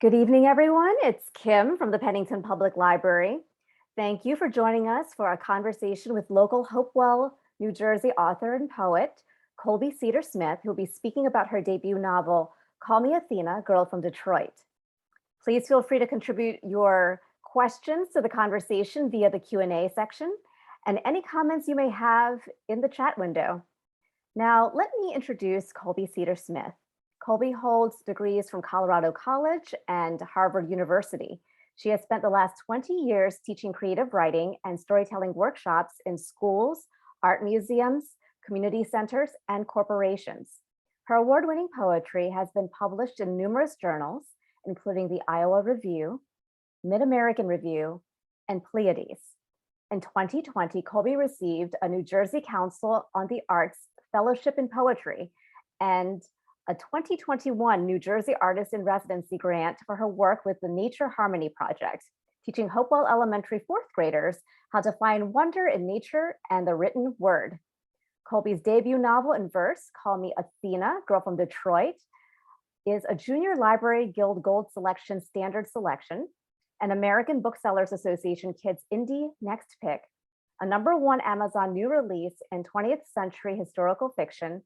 Good evening, everyone. It's Kim from the Pennington Public Library. Thank you for joining us for a conversation with local Hopewell, New Jersey author and poet, Colby Cedar Smith, who'll be speaking about her debut novel, Call Me Athena, Girl from Detroit. Please feel free to contribute your questions to the conversation via the Q&A section and any comments you may have in the chat window. Now, let me introduce Colby Cedar Smith. Colby holds degrees from Colorado College and Harvard University. She has spent the last 20 years teaching creative writing and storytelling workshops in schools, art museums, community centers, and corporations. Her award-winning poetry has been published in numerous journals, including the Iowa Review, Mid-American Review, and Pleiades. In 2020, Colby received a New Jersey Council on the Arts Fellowship in Poetry and a 2021 New Jersey Artist in Residency grant for her work with the Nature Harmony Project, teaching Hopewell Elementary fourth graders how to find wonder in nature and the written word. Colby's debut novel in verse, Call Me Athena, Girl from Detroit, is a Junior Library Guild Gold Selection Standard Selection, an American Booksellers Association Kids Indie Next Pick, a #1 Amazon new release in 20th century historical fiction,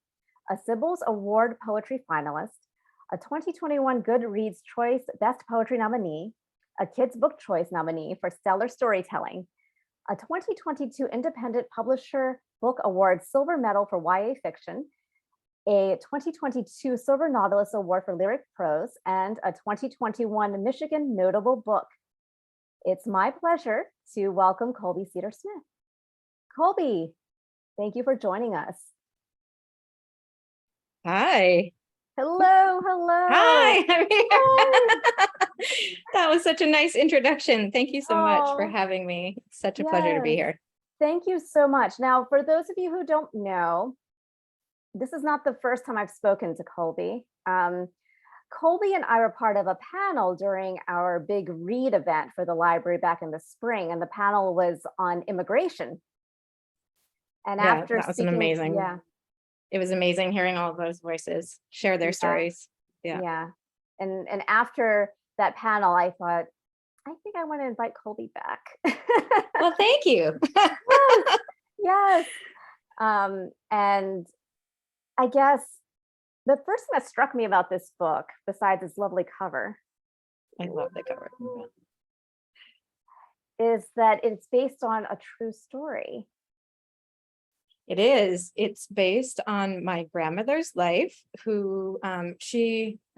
a Sybil's Award Poetry finalist, a 2021 Goodreads Choice Best Poetry nominee, a Kids Book Choice nominee for stellar storytelling, a 2022 Independent Publisher Book Award Silver Medal for YA fiction, a 2022 Silver Novelist Award for lyric prose, and a 2021 Michigan Notable Book. It's my pleasure to welcome Colby Cedar Smith. Colby, thank you for joining us. Hi. Hello. Hi. That was such a nice introduction. Thank you so much for having me. It's such a pleasure to be here. Thank you so much. Now, for those of you who don't know, this is not the first time I've spoken to Colby. Colby and I were part of a panel during our big read event for the library back in the spring, and the panel was on immigration. And that was an amazing. Yeah. It was amazing hearing all of those voices share their stories. Yeah. And after that panel, I thought, I think I want to invite Colby back. Well, thank you. Yes. And I guess the first thing that struck me about this book, besides its lovely cover, I love the cover, is that it's based on a true story. It is. It's based on my grandmother's life, who her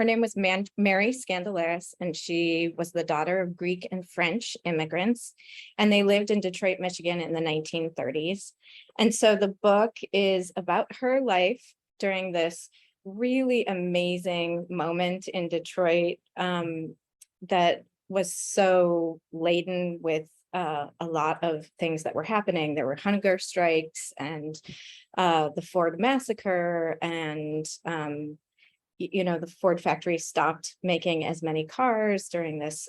name was Mary Scandalaris, and she was the daughter of Greek and French immigrants, and they lived in Detroit, Michigan in the 1930s. And so the book is about her life during this really amazing moment in Detroit that was so laden with a lot of things that were happening. There were hunger strikes and the Ford massacre, and the Ford factory stopped making as many cars during this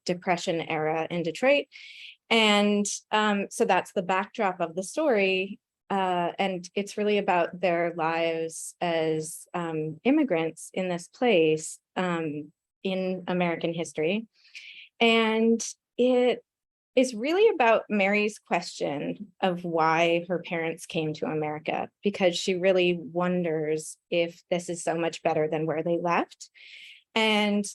Depression era in Detroit. And so that's the backdrop of the story, and it's really about their lives as immigrants in this place in American history. And it is really about Mary's question of why her parents came to America, because she really wonders if this is so much better than where they left. And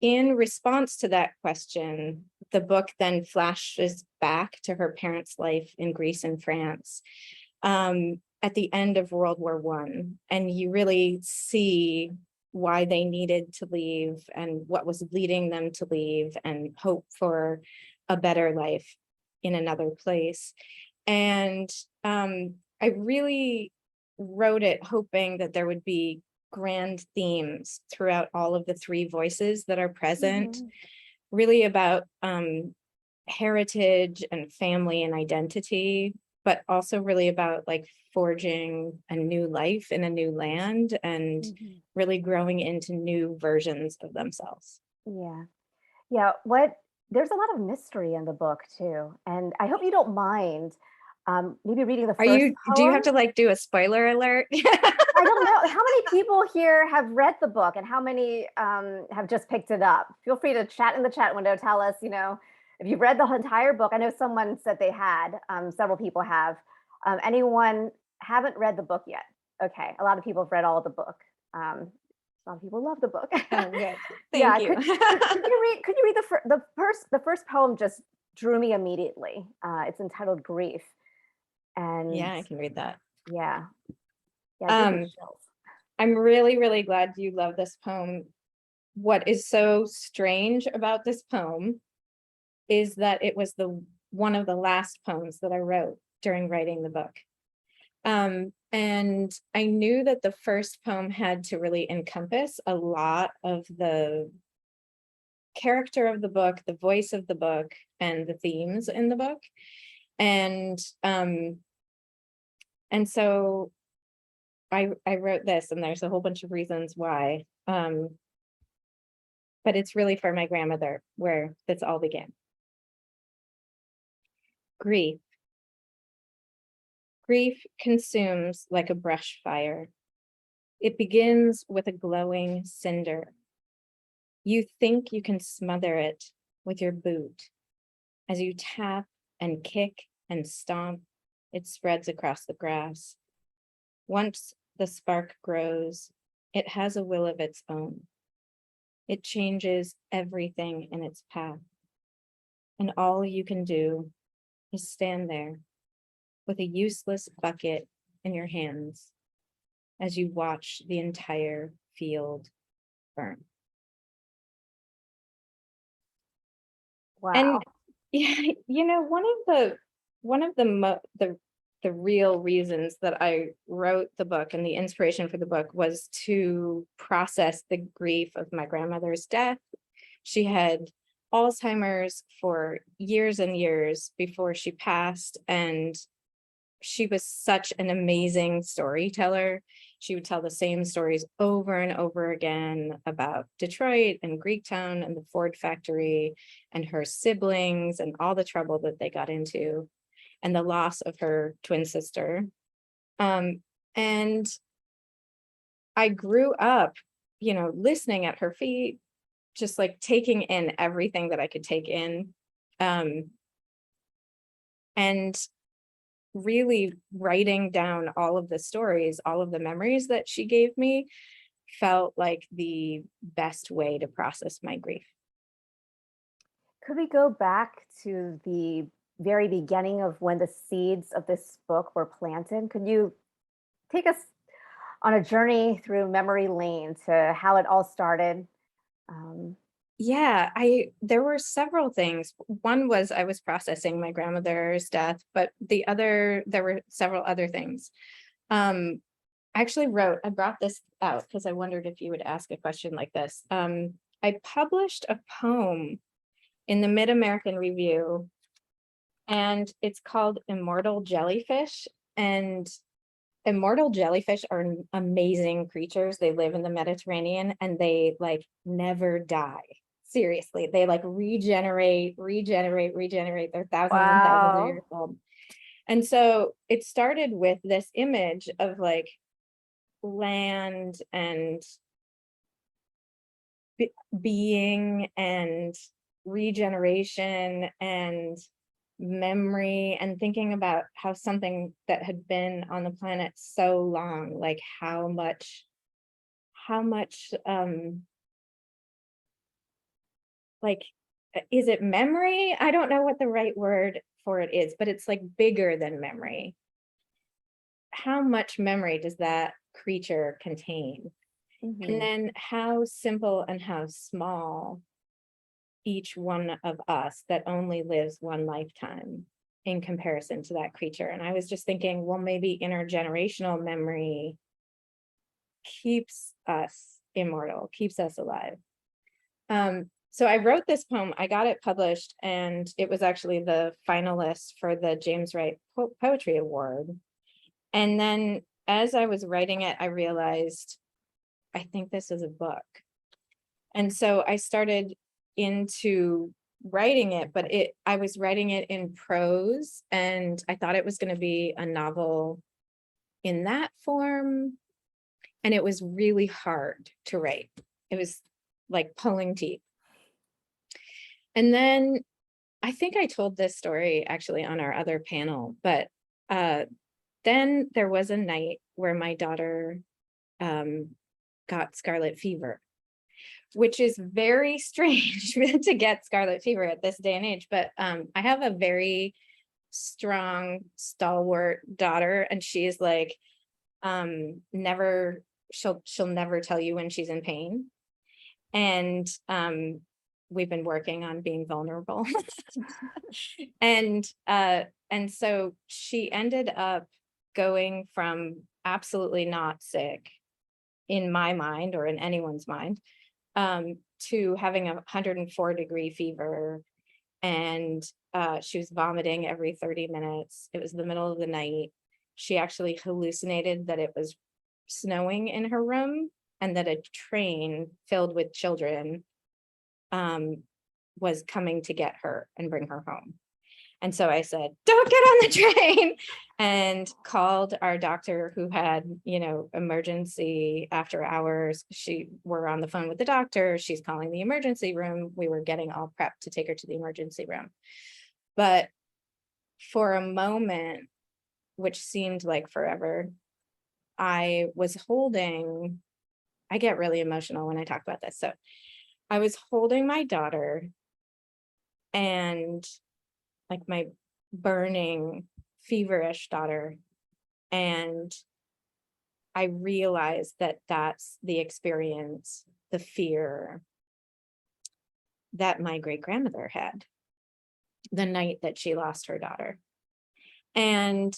in response to that question, the book then flashes back to her parents' life in Greece and France at the end of World War I. And you really see why they needed to leave and what was leading them to leave and hope for a better life in another place. And I really wrote it hoping that there would be grand themes throughout all of the three voices that are present, really about heritage and family and identity, but also really about like forging a new life in a new land and really growing into new versions of themselves. Yeah. There's a lot of mystery in the book too. And I hope you don't mind. Maybe reading the Are first you, do you poem. have to like do a spoiler alert? I don't know how many people here have read the book and how many have just picked it up. Feel free to chat in the chat window. Tell us, if you've read the entire book. I know someone said they had. Several people have. Anyone haven't read the book yet? Okay, a lot of people have read all of the book. A lot of people love the book. Oh, good. Yeah, Thank you. could you read the first poem? Just drew me immediately. It's entitled "Grief," and Yeah, I can read that. yeah, yeah, it gives me chills. I'm really, really glad you love this poem. What is so strange about this poem is that it was one of the last poems that I wrote during writing the book. And I knew that the first poem had to really encompass a lot of the character of the book, the voice of the book, and the themes in the book. And so I wrote this, and there's a whole bunch of reasons why. But it's really for my grandmother where this all began. Grief. Grief consumes like a brush fire. It begins with a glowing cinder. You think you can smother it with your boot. As you tap and kick and stomp, it spreads across the grass. Once the spark grows, it has a will of its own. It changes everything in its path. And all you can do is stand there with a useless bucket in your hands as you watch the entire field burn. Wow. And yeah, one of the real reasons that I wrote the book and the inspiration for the book was to process the grief of my grandmother's death. She had Alzheimer's for years and years before she passed, and she was such an amazing storyteller. She would tell the same stories over and over again about Detroit and Greektown and the Ford factory and her siblings and all the trouble that they got into and the loss of her twin sister. And I grew up, listening at her feet, just like taking in everything that I could take in. And really writing down all of the stories, all of the memories that she gave me felt like the best way to process my grief. Could we go back to the very beginning of when the seeds of this book were planted? Could you take us on a journey through memory lane to how it all started? Yeah, there were several things. One was I was processing my grandmother's death, but there were several other things. I actually I brought this out because I wondered if you would ask a question like this. I published a poem in the Mid-American Review, and it's called Immortal Jellyfish. And immortal jellyfish are amazing creatures. They live in the Mediterranean and they like never die. Seriously, they like regenerate. They're thousands and thousands of Wow. years old. And so it started with this image of like land and being and regeneration and memory, and thinking about how something that had been on the planet so long, like how much like, is it memory? I don't know what the right word for it is, but it's like bigger than memory. How much memory does that creature contain? And then how simple and how small each one of us that only lives one lifetime in comparison to that creature. And I was just thinking, well, maybe intergenerational memory keeps us immortal, keeps us alive. So I wrote this poem, I got it published, and it was actually the finalist for the James Wright Poetry Award. And then as I was writing it, I realized, I think this is a book. And so I started into writing it, but I was writing it in prose, and I thought it was going to be a novel in that form. And it was really hard to write. It was like pulling teeth. And then I think I told this story actually on our other panel, but then there was a night where my daughter got scarlet fever, which is very strange to get scarlet fever at this day and age. But I have a very strong, stalwart daughter, and she is like, she'll never tell you when she's in pain. And we've been working on being vulnerable. And so she ended up going from absolutely not sick in my mind or in anyone's mind, to having a 104-degree fever. And she was vomiting every 30 minutes. It was the middle of the night. She actually hallucinated that it was snowing in her room and that a train filled with children was coming to get her and bring her home. And so I said, don't get on the train, and called our doctor, who had, emergency after hours. We're on the phone with the doctor. She's calling the emergency room. We were getting all prepped to take her to the emergency room. But for a moment, which seemed like forever, I get really emotional when I talk about this. So I was holding my daughter, and like my burning, feverish daughter. And I realized that that's the experience, the fear that my great-grandmother had the night that she lost her daughter. And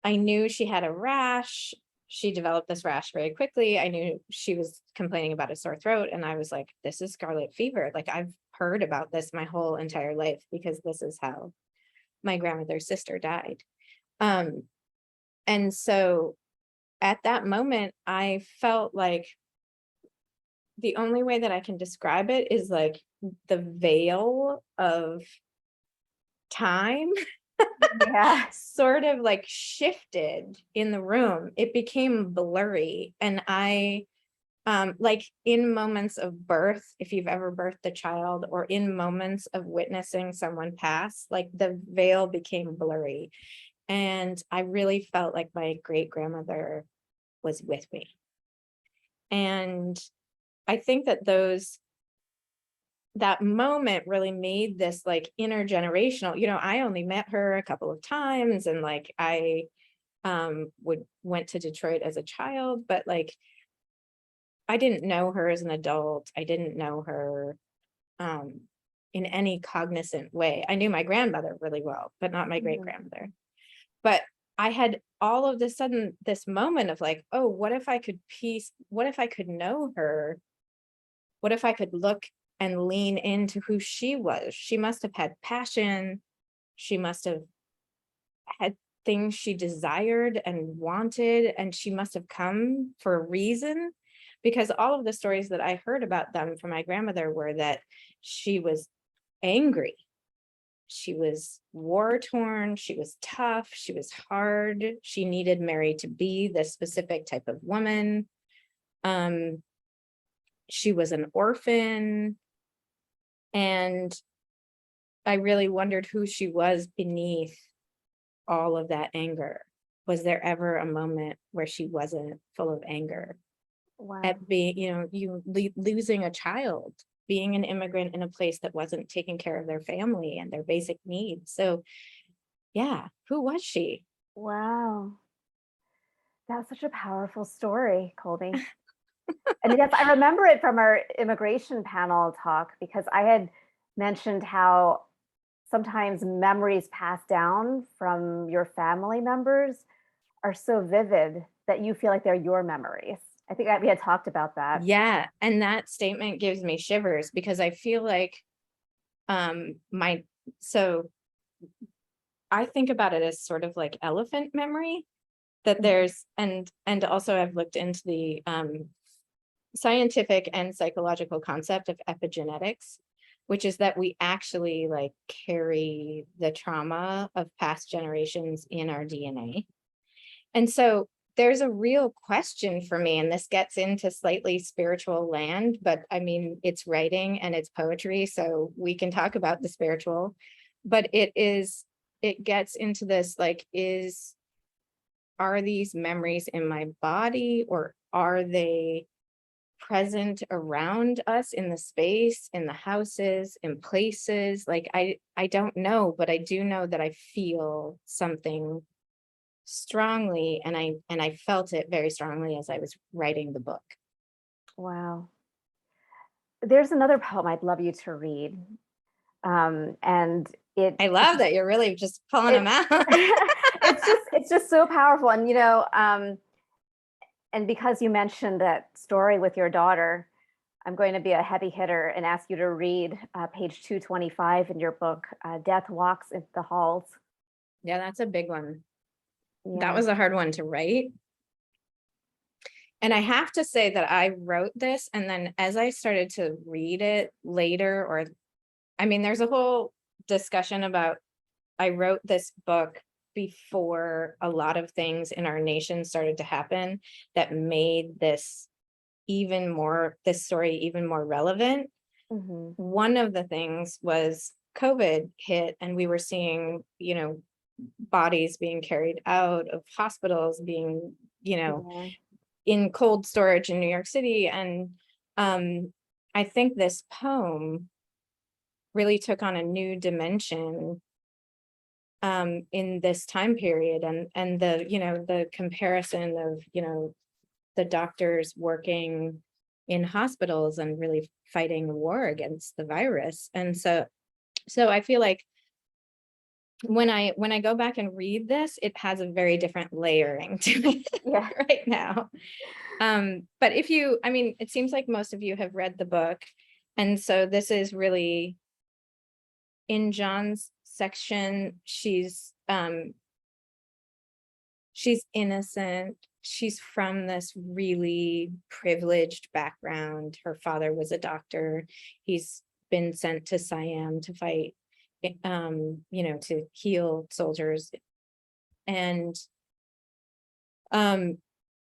I knew she had a rash. She developed this rash very quickly. I knew she was complaining about a sore throat. And I was like, this is scarlet fever. Like, I've heard about this my whole entire life, because this is how my grandmother's sister died. And so at that moment, I felt like the only way that I can describe it is like the veil of time Yeah. sort of like shifted in the room. It became blurry. And I, like in moments of birth, if you've ever birthed a child, or in moments of witnessing someone pass, like the veil became blurry. And I really felt like my great-grandmother was with me. And I think that that moment really made this like intergenerational, I only met her a couple of times, and like I went to Detroit as a child, but like I didn't know her as an adult. I didn't know her in any cognizant way. I knew my grandmother really well, but not my great-grandmother. But I had all of this sudden this moment of like, oh, what if I could know her? What if I could look and lean into who she was? She must have had passion. She must have had things she desired and wanted, and she must have come for a reason, because all of the stories that I heard about them from my grandmother were that she was angry. She was war-torn, she was tough, she was hard, she needed Mary to be this specific type of woman. She was an orphan, and I really wondered who she was beneath all of that anger. Was there ever a moment where she wasn't full of anger? Wow. At being, losing a child, being an immigrant in a place that wasn't taking care of their family and their basic needs. So yeah, who was she? Wow. That's such a powerful story, Colby. And yes, I remember it from our immigration panel talk, because I had mentioned how sometimes memories passed down from your family members are so vivid that you feel like they're your memories. I think we had talked about that. Yeah, and that statement gives me shivers, because I feel like so I think about it as sort of like elephant memory, that there's, and also I've looked into the scientific and psychological concept of epigenetics, which is that we actually like carry the trauma of past generations in our DNA. And so there's a real question for me, and this gets into slightly spiritual land, but I mean, it's writing and it's poetry, so we can talk about the spiritual, but it gets into this, like, are these memories in my body, or are they present around us in the space, in the houses, in places? Like, I don't know, but I do know that I feel something strongly, and I felt it very strongly as I was writing the book. Wow. There's another poem I'd love you to read. And I love that you're really just pulling them out. it's just so powerful. And, and because you mentioned that story with your daughter, I'm going to be a heavy hitter and ask you to read page 225 in your book, Death Walks in the Halls. Yeah, that's a big one. Yeah. That was a hard one to write. And I have to say that I wrote this, and then as I started to read it later, or I mean, there's a whole discussion about, I wrote this book before a lot of things in our nation started to happen that made this story even more relevant. Mm-hmm. One of the things was COVID hit, and we were seeing, bodies being carried out of hospitals, being, Yeah. in cold storage in New York City. And I think this poem really took on a new dimension in this time period, and the comparison of, the doctors working in hospitals and really fighting war against the virus. And so I feel like when I go back and read this, it has a very different layering to it Yeah. right now. But it seems like most of you have read the book. And so this is really in John's section. She's innocent. She's from this really privileged background. Her father was a doctor. He's been sent to Siam to fight, to heal soldiers. And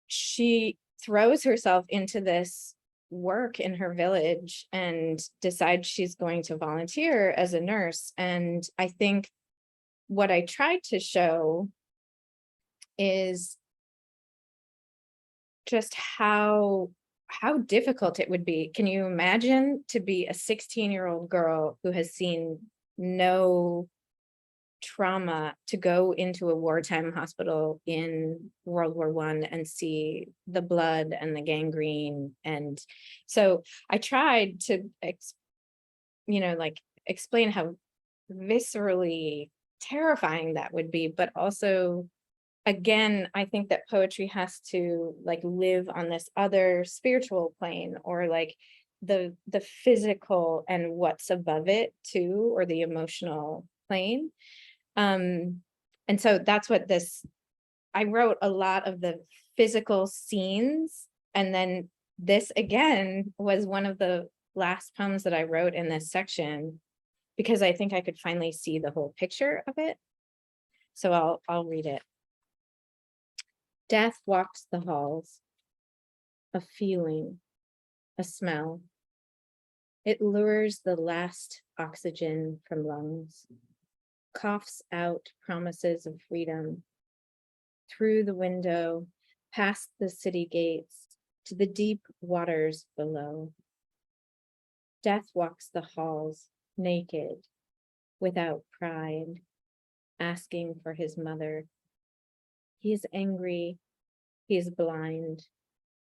she throws herself into this work in her village and decides she's going to volunteer as a nurse. And I think what I tried to show is just how difficult it would be. Can you imagine to be a 16-year-old girl who has seen no trauma, to go into a wartime hospital in World War I and see the blood and the gangrene? And so I tried to explain how viscerally terrifying that would be, but also, again, I think that poetry has to live on this other spiritual plane, or the physical and what's above it too, or the emotional plane. And so that's what I wrote a lot of the physical scenes. And then this again was one of the last poems that I wrote in this section, because I think I could finally see the whole picture of it. So I'll read it. Death walks the halls, a feeling, a smell. It lures the last oxygen from lungs, coughs out promises of freedom. Through the window, past the city gates, to the deep waters below. Death walks the halls, naked, without pride, asking for his mother. He is angry, he is blind,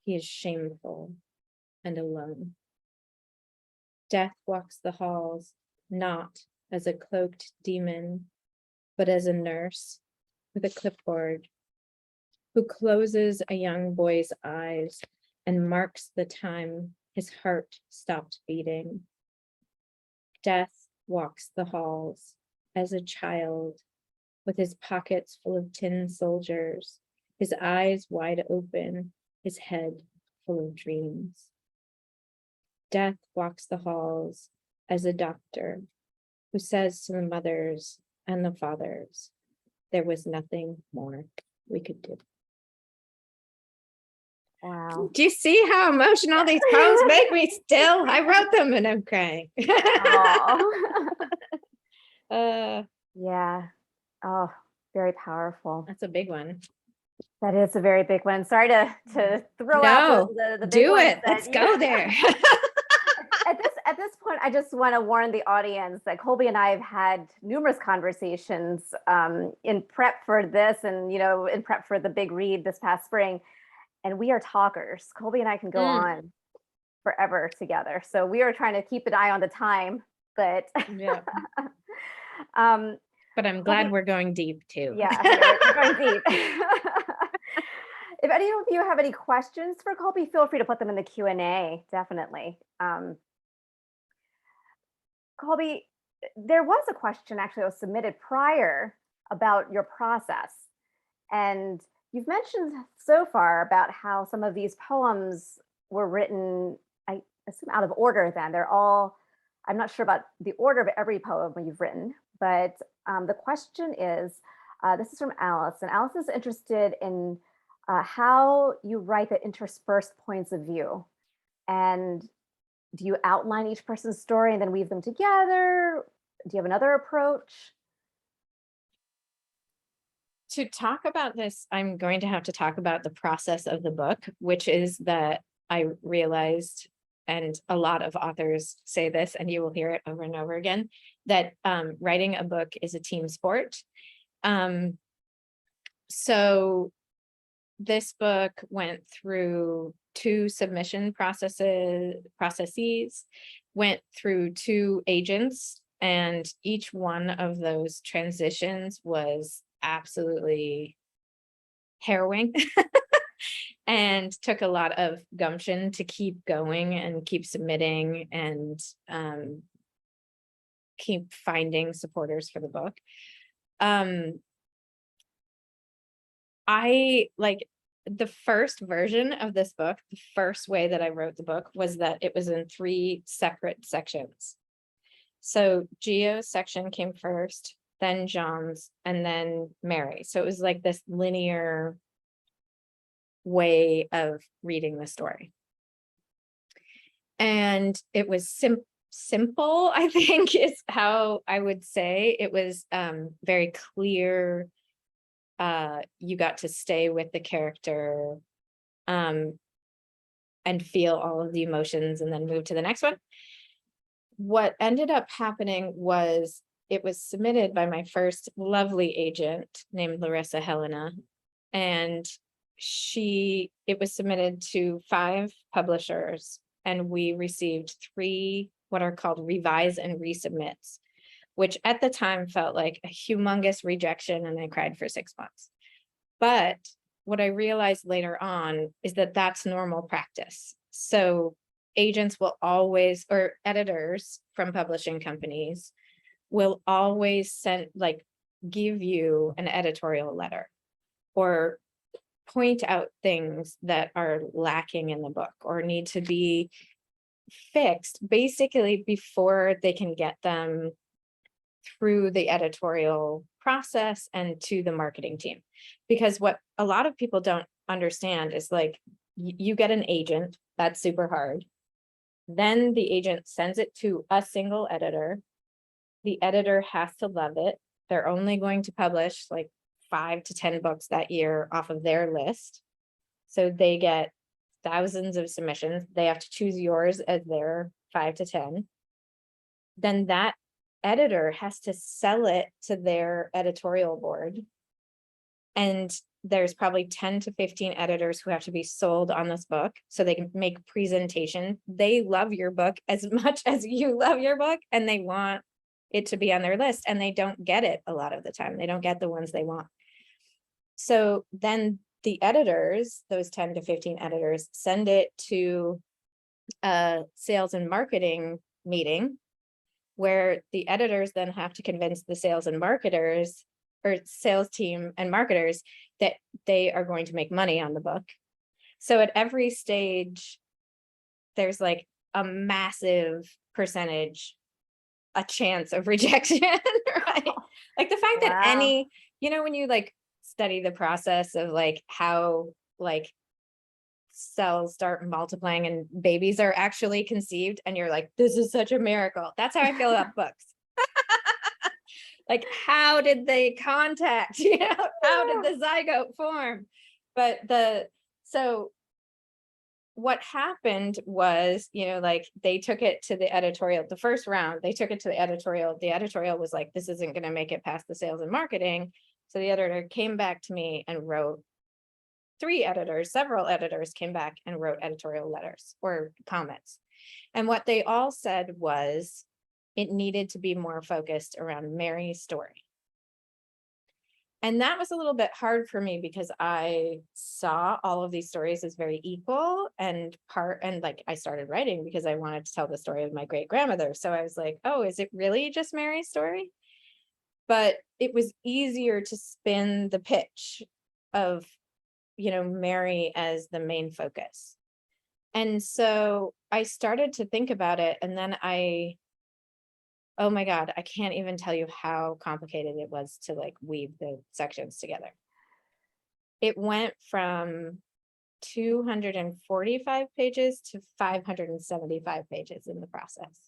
he is shameful and alone. Death walks the halls, not as a cloaked demon, but as a nurse with a clipboard, who closes a young boy's eyes and marks the time his heart stopped beating. Death walks the halls as a child, with his pockets full of tin soldiers, his eyes wide open, his head full of dreams. Death walks the halls, as a doctor who says to the mothers and the fathers, there was nothing more we could do. Wow. Do you see how emotional these poems make me still? I wrote them and I'm crying. Oh. uh, Yeah. Oh, very powerful. that's a big one. That is a very big one. Sorry to throw out No, the big do ones it. that Let's you- go there. At this point, I just want to warn the audience that Colby and I have had numerous conversations in prep for this, and in prep for the big read this past spring. And we are talkers. Colby and I can go on forever together. So we are trying to keep an eye on the time, but Yeah. um, But I'm glad we're going deep too. yeah, we're going deep. If any of you have any questions for Colby, feel free to put them in the Q&A, definitely. Colby, there was a question actually that was submitted prior about your process. And you've mentioned so far about how some of these poems were written, I assume, out of order then. They're all, I'm not sure about the order of every poem you've written, but the question is, this is from Alice, and Alice is interested in how you write the interspersed points of view. And do you outline each person's story and then weave them together? Do you have another approach? To talk about this, I'm going to have to talk about the process of the book, which is that I realized, and a lot of authors say this, and you will hear it over and over again, that writing a book is a team sport. So this book went through 2 submission processes, went through 2 agents, and each one of those transitions was absolutely harrowing and took a lot of gumption to keep going and keep submitting and keep finding supporters for the book. I like the first version of this book, the first way that I wrote the book was that it was in 3 separate sections. So Gio's section came first, then John's, and then Mary. So it was like this linear way of reading the story. And it was simple, I think, is how I would say. It was very clear. You got to stay with the character and feel all of the emotions and then move to the next one. What ended up happening was it was submitted by my first lovely agent named Larissa Helena, and it was submitted to 5 publishers, and we received 3 what are called revise and resubmits, which at the time felt like a humongous rejection, and I cried for 6 months. But what I realized later on is that that's normal practice. So agents will always, or editors from publishing companies will always give you an editorial letter or point out things that are lacking in the book or need to be fixed basically before they can get them through the editorial process and to the marketing team. Because what a lot of people don't understand is you get an agent, that's super hard. Then the agent sends it to a single editor. The editor has to love it. They're only going to publish 5 to 10 books that year off of their list. So they get thousands of submissions. They have to choose yours as their 5 to 10. Then that editor has to sell it to their editorial board. And there's probably 10 to 15 editors who have to be sold on this book so they can make presentation. They love your book as much as you love your book, and they want it to be on their list, and they don't get it a lot of the time. They don't get the ones they want. So then the editors, those 10 to 15 editors, send it to a sales and marketing meeting where the editors then have to convince the sales and marketers or sales team and marketers that they are going to make money on the book. So at every stage, there's a massive percentage a chance of rejection, right? Like the fact that Wow. any, when you like study the process of like how like cells start multiplying and babies are actually conceived, and you're like, this is such a miracle. That's how I feel about books. Like, how did they contact? How did the zygote form? But so what happened was, like they took it to the editorial, the first round, they took it to the editorial. The editorial was like, this isn't going to make it past the sales and marketing. So the editor came back to me and wrote several editors came back and wrote editorial letters or comments. And what they all said was it needed to be more focused around Mary's story. And that was a little bit hard for me because I saw all of these stories as very equal and like I started writing because I wanted to tell the story of my great grandmother. So I was like, oh, is it really just Mary's story? But it was easier to spin the pitch of, Mary as the main focus. And so I started to think about it, and then oh my God, I can't even tell you how complicated it was to like weave the sections together. It went from 245 pages to 575 pages in the process.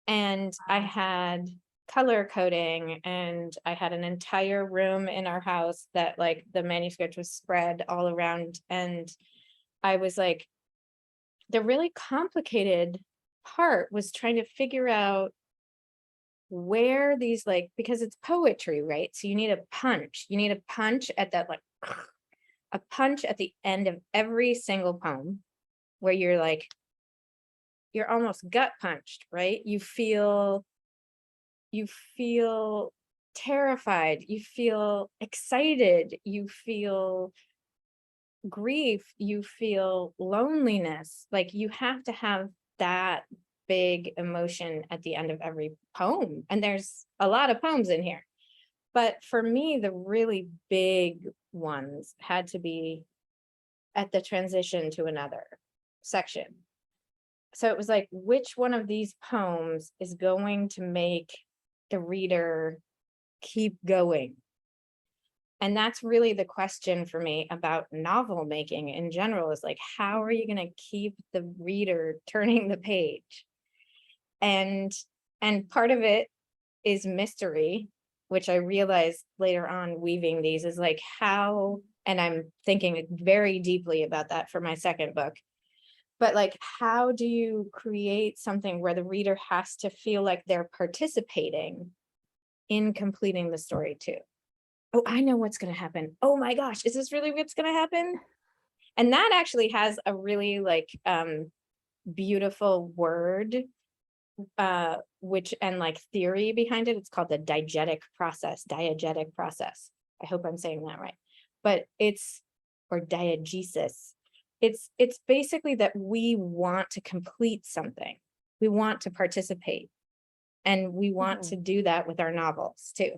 And I had color coding, and I had an entire room in our house that like the manuscript was spread all around. And I was like, the really complicated part was trying to figure out where these because it's poetry, right? So you need a punch. You need a punch at that, like a punch at the end of every single poem where you're almost gut punched, right? You feel terrified, you feel excited, you feel grief, you feel loneliness. Like you have to have that big emotion at the end of every poem. And there's a lot of poems in here. But for me, the really big ones had to be at the transition to another section. So it was like, which one of these poems is going to make the reader keep going? And that's really the question for me about novel making in general, is like, how are you going to keep the reader turning the page? And part of it is mystery, which I realized later on weaving these is like how, and I'm thinking very deeply about that for my second book, but like, how do you create something where the reader has to feel like they're participating in completing the story too? Oh, I know what's going to happen. Oh my gosh, is this really what's going to happen? And that actually has a really beautiful word, which and like theory behind it. It's called the diegetic process. I hope I'm saying that right. But or diegesis. It's basically that we want to complete something. We want to participate. And we want to do that with our novels too.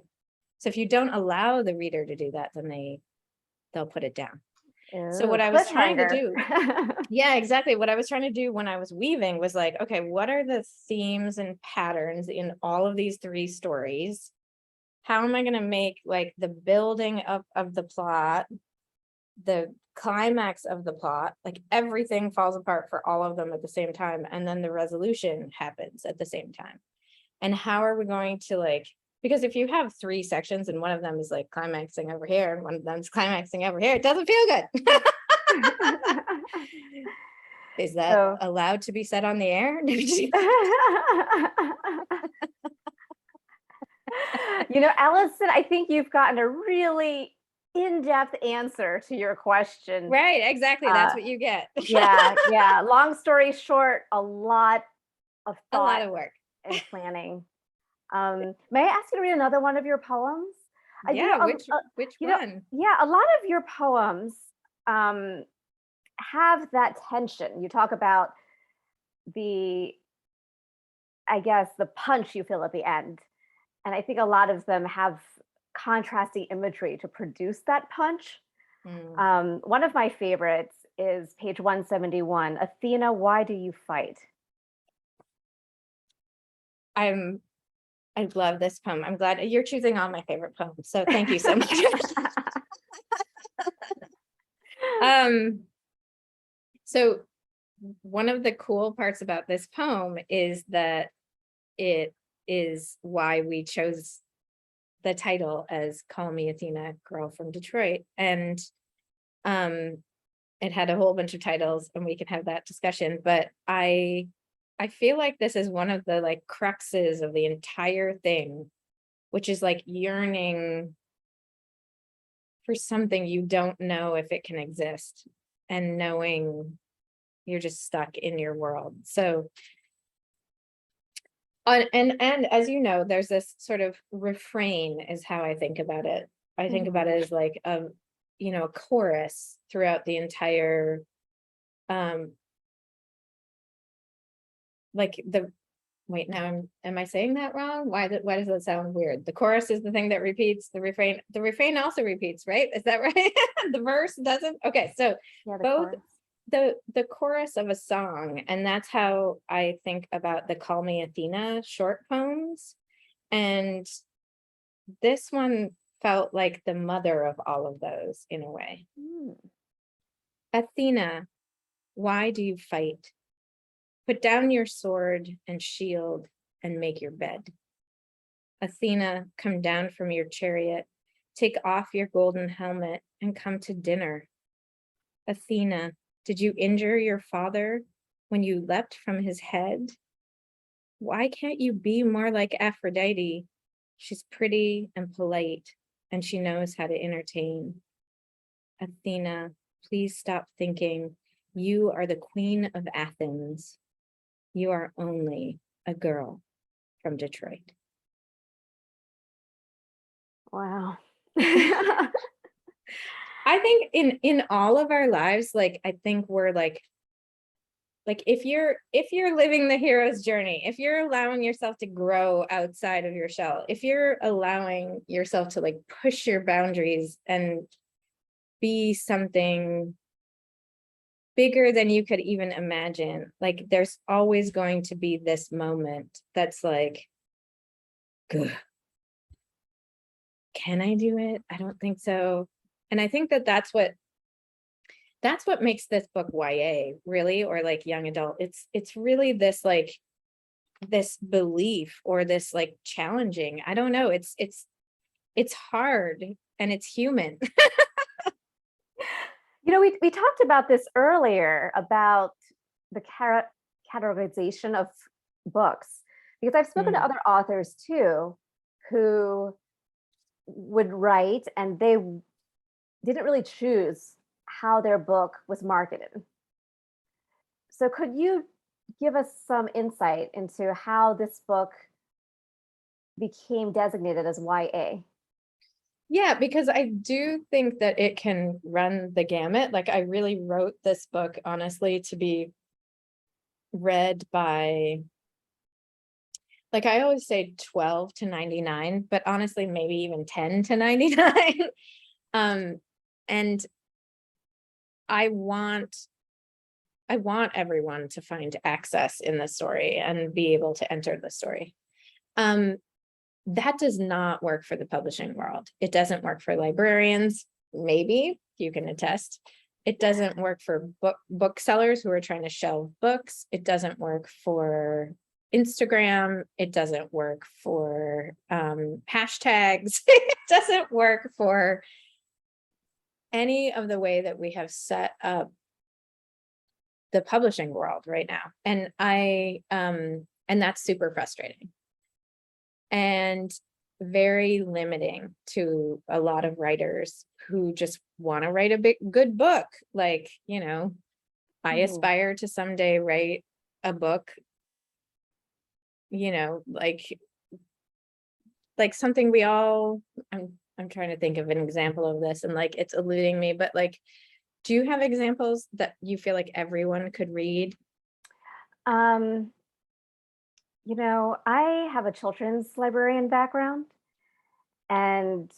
So if you don't allow the reader to do that, then they'll put it down. So what I was trying to do, yeah, exactly. What I was trying to do when I was weaving was like, okay, what are the themes and patterns in all of these three stories? How am I going to make like the building up of the plot, the climax of the plot, like everything falls apart for all of them at the same time, and then the resolution happens at the same time? And how are we going to because if you have three sections and one of them is like climaxing over here and one of them's climaxing over here, it doesn't feel good. Is that allowed to be said on the air? Allison, I think you've gotten a really in-depth answer to your question. Right, exactly. That's what you get. Yeah. Long story short, a lot of thought, a lot of work and planning. May I ask you to read another one of your poems? Yeah, which one? Yeah, a lot of your poems have that tension. You talk about the punch you feel at the end. And I think a lot of them have contrasting imagery to produce that punch. One of my favorites is page 171, Athena, why do you fight? I'm I love this poem. I'm glad you're choosing all my favorite poems. So thank you so much. So one of the cool parts about this poem is that it is why we chose the title as Call Me Athena, Girl from Detroit. And it had a whole bunch of titles and we can have that discussion, but I feel like this is one of the like cruxes of the entire thing, which is like yearning for something you don't know if it can exist and knowing you're just stuck in your world. So and as you know, there's this sort of refrain is how I think about it. I think about it as like a chorus throughout the entire like the wait, now am I saying that wrong? Why does that sound weird? The chorus is the thing that repeats, the refrain also repeats, right? Is that right? The verse doesn't? Okay, so Yeah, the both chorus. the chorus of a song, and that's how I think about the Call Me Athena short poems. And this one felt like the mother of all of those in a way. Athena, why do you fight? Put down your sword and shield and make your bed. Athena, come down from your chariot, take off your golden helmet and come to dinner. Athena, did you injure your father when you leapt from his head? Why can't you be more like Aphrodite? She's pretty and polite, and she knows how to entertain. Athena, please stop thinking you are the queen of Athens. You are only a girl from Detroit. Wow. I think in all of our lives, like I think we're like if you're living the hero's journey, if you're allowing yourself to grow outside of your shell, if you're allowing yourself to like push your boundaries and be something bigger than you could even imagine, like there's always going to be this moment that's like, good. Can I do it? I don't think so. And I think that that's what makes this book YA really, or like young adult. It's really this like this belief or this like challenging. I don't know. It's hard and it's human. We talked about this earlier about the categorization of books, because I've spoken to other authors too, who would write and they didn't really choose how their book was marketed. So could you give us some insight into how this book became designated as YA? Yeah, because I do think that it can run the gamut. Like I really wrote this book, honestly, to be read by, like I always say 12 to 99, but honestly, maybe even 10 to 99. And I want everyone to find access in the story and be able to enter the story. That does not work for the publishing world. It doesn't work for librarians. Maybe you can attest. It doesn't work for booksellers who are trying to shelve books. It doesn't work for Instagram. It doesn't work for hashtags. It doesn't work for any of the way that we have set up the publishing world right now. And and that's super frustrating and very limiting to a lot of writers who just want to write a good book. Like, I aspire to someday write a book, like something we all, I'm trying to think of an example of this and like it's eluding me, but like, do you have examples that you feel like everyone could read? I have a children's librarian background, and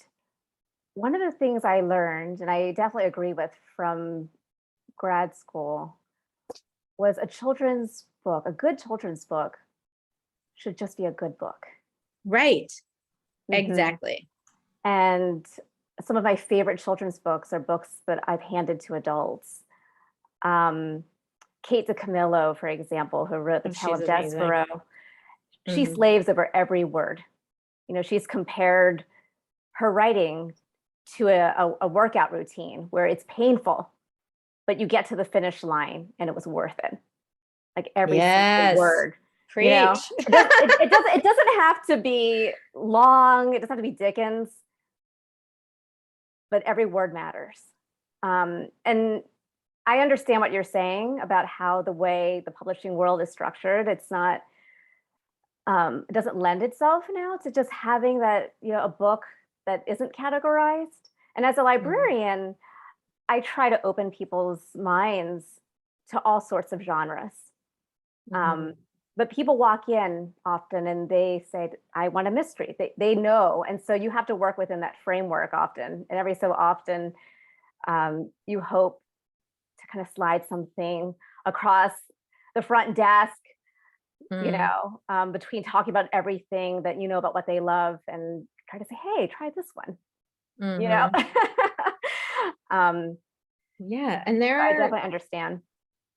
one of the things I learned, and I definitely agree with from grad school, was a good children's book should just be a good book. Right. Mhm. Exactly. And some of my favorite children's books are books that I've handed to adults. Um, Kate DiCamillo, for example, who wrote The Oh, Tale she's of amazing. Despereaux, she Mhm. slaves over every word. You know, she's compared her writing to a workout routine where it's painful, but you get to the finish line and it was worth it. Like every single Yes. word, you know. Preach. It doesn't have to be long. It doesn't have to be Dickens, but every word matters. And I understand what you're saying about how the way the publishing world is structured, it's not, it doesn't lend itself now to just having that, you know, a book that isn't categorized. And as a Mhm. librarian, I try to open people's minds to all sorts of genres. Um, Mhm. but people walk in often and they say, I want a mystery. They know. And so you have to work within that framework often. And every so often, you hope to kind of slide something across the front desk, you Mm. know, between talking about everything that you know about what they love and try to say, hey, try this one, you know. Mhm. um, Yeah, and I definitely understand.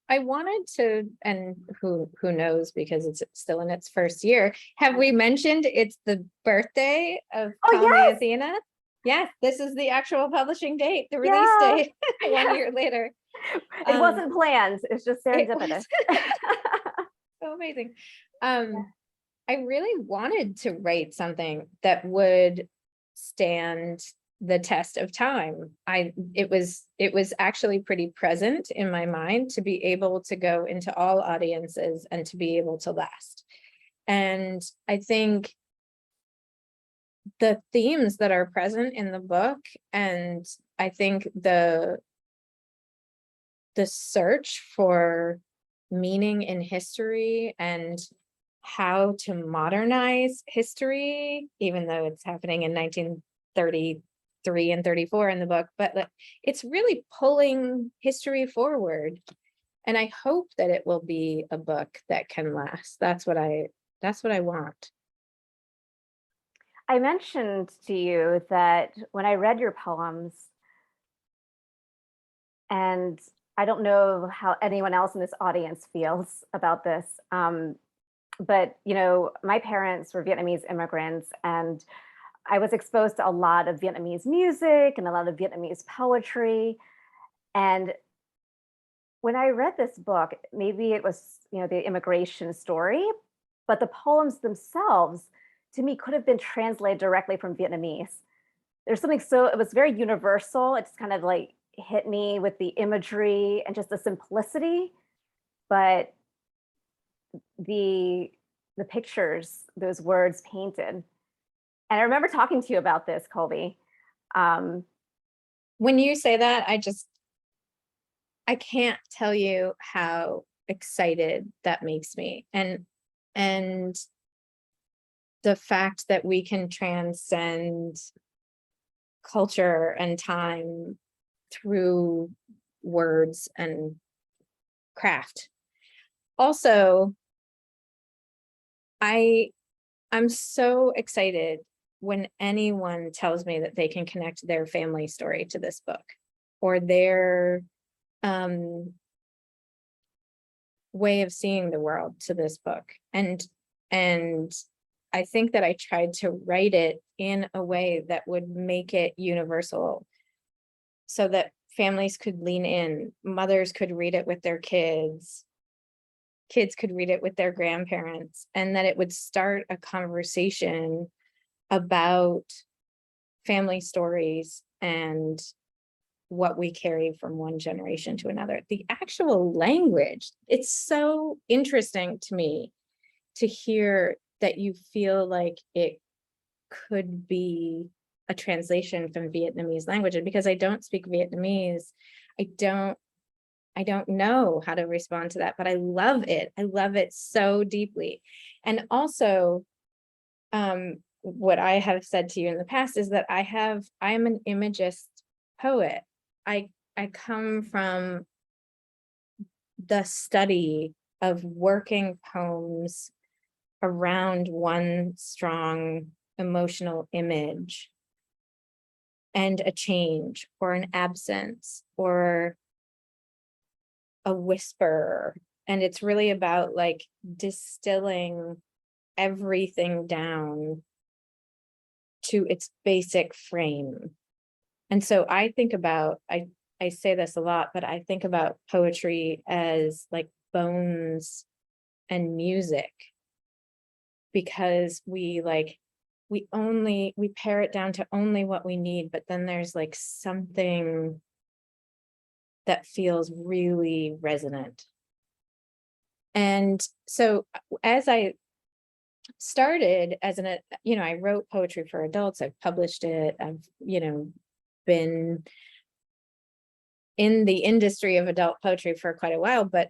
I wanted to, and who knows, because it's still in its first year. Have we mentioned it's the birthday of Oh, Call Me yes. Athena? Yes, this is the actual publishing date, the release Yeah. date, 1 year later. It Um, wasn't planned. It's just it serendipitous. was so amazing. Um, I really wanted to write something that would stand the test of time. It was actually pretty present in my mind to be able to go into all audiences and to be able to last. And I think the themes that are present in the book, and I think the search for meaning in history and how to modernize history, even though it's happening in 1933 and 34 in the book, but it's really pulling history forward. And I hope that it will be a book that can last. That's what I want. I mentioned to you that when I read your poems, and I don't know how anyone else in this audience feels about this, but you know, my parents were Vietnamese immigrants, and I was exposed to a lot of Vietnamese music and a lot of Vietnamese poetry. And when I read this book, maybe it was, you know, the immigration story, but the poems themselves to me could have been translated directly from Vietnamese. There's something so, it was very universal. It just kind of like hit me with the imagery and just the simplicity, but the the pictures those words painted. And I remember talking to you about this, Colby. Um, When you say that, I can't tell you how excited that makes me. And the fact that we can transcend culture and time through words and craft. Also, I I'm so excited when anyone tells me that they can connect their family story to this book, or their um way of seeing the world to this book. And I think that I tried to write it in a way that would make it universal, so that families could lean in, mothers could read it with their kids, kids could read it with their grandparents, and that it would start a conversation about family stories and what we carry from one generation to another. The actual language, it's so interesting to me to hear that you feel like it could be a translation from Vietnamese language. And because I don't speak Vietnamese, I don't I don't know how to respond to that, but I love it. I love it so deeply. And also, what I have said to you in the past is that I'm an imagist poet. I come from the study of working poems around one strong emotional image and a change or an absence or a whisper. And it's really about like distilling everything down to its basic frame. And so I think about, I say this a lot, but I think about poetry as like bones and music, because we pare it down to only what we need, but then there's like something that feels really resonant. And so as I started as an, I wrote poetry for adults, I've published it, I've, been in the industry of adult poetry for quite a while, but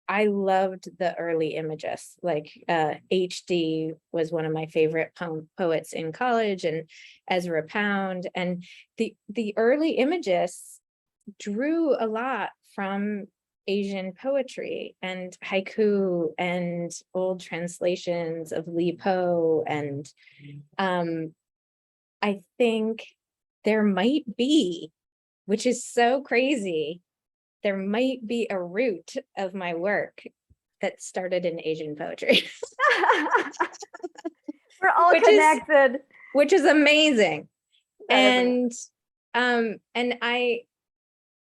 I loved the early imagists. Like HD was one of my favorite poets in college, and Ezra Pound, and the early imagists drew a lot from Asian poetry and haiku and old translations of Li Po. And I think there might be, which is so crazy, there might be a root of my work that started in Asian poetry. We're all connected. Which is amazing. And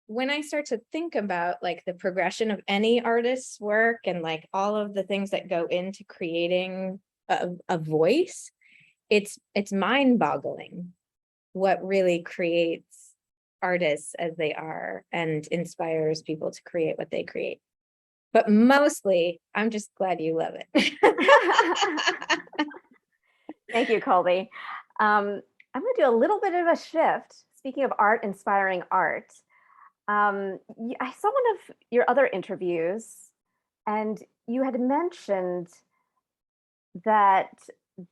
when I start to think about like the progression of any artist's work and like all of the things that go into creating a voice, it's mind-boggling what really creates artists as they are and inspires people to create what they create. But mostly, I'm just glad you love it. Thank you, Colby. I'm going to do a little bit of a shift. Speaking of art, inspiring art. I saw one of your other interviews, and you had mentioned that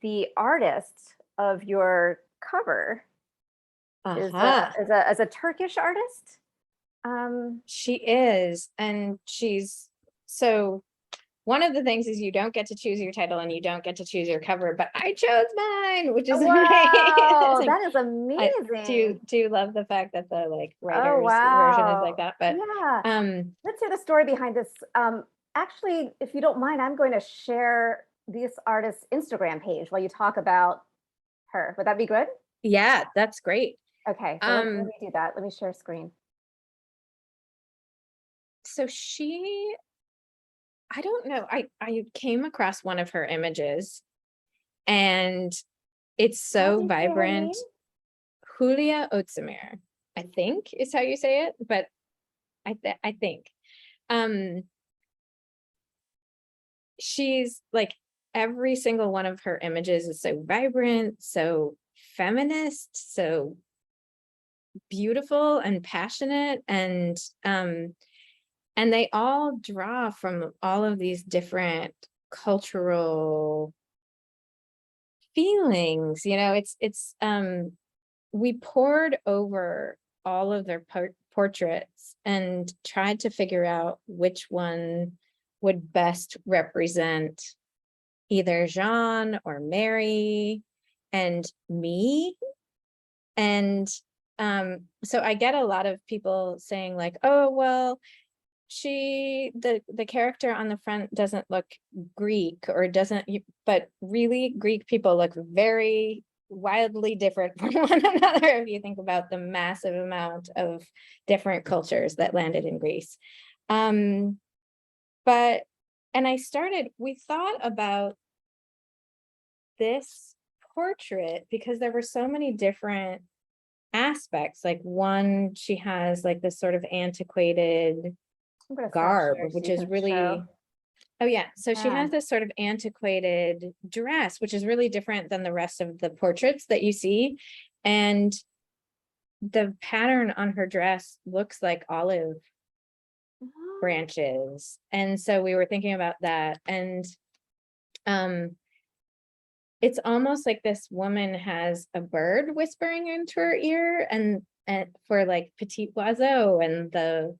the artist of your cover is a Turkish artist. She is, and she's so. One of the things is you don't get to choose your title and you don't get to choose your cover, but I chose mine, which is wow, amazing. that is amazing. Do you love the fact that the like writer's version is like that? But yeah, let's hear the story behind this. Actually, if you don't mind, I'm going to share this artist's Instagram page while you talk about her. Would that be good? Yeah, that's great. Okay, so let me do that. Let me share screen. So I don't know, I came across one of her images and it's so vibrant. Julia Otsumir, I think is how you say it, but I think she's like, every single one of her images is so vibrant, so feminist, so beautiful and passionate, and they all draw from all of these different cultural feelings. It's we pored over all of their portraits and tried to figure out which one would best represent either Jean or Mary and me. And so I get a lot of people saying like, oh, well, the character on the front doesn't look Greek or doesn't, but really Greek people look very wildly different from one another if you think about the massive amount of different cultures that landed in Greece. But we thought about this portrait because there were so many different aspects. Like one, she has like this sort of antiquated garb, which is really oh yeah, so she has this sort of antiquated dress, which is really different than the rest of the portraits that you see, and the pattern on her dress looks like olive branches. And so we were thinking about that, and it's almost like this woman has a bird whispering into her ear, and for like Petit Oiseau and the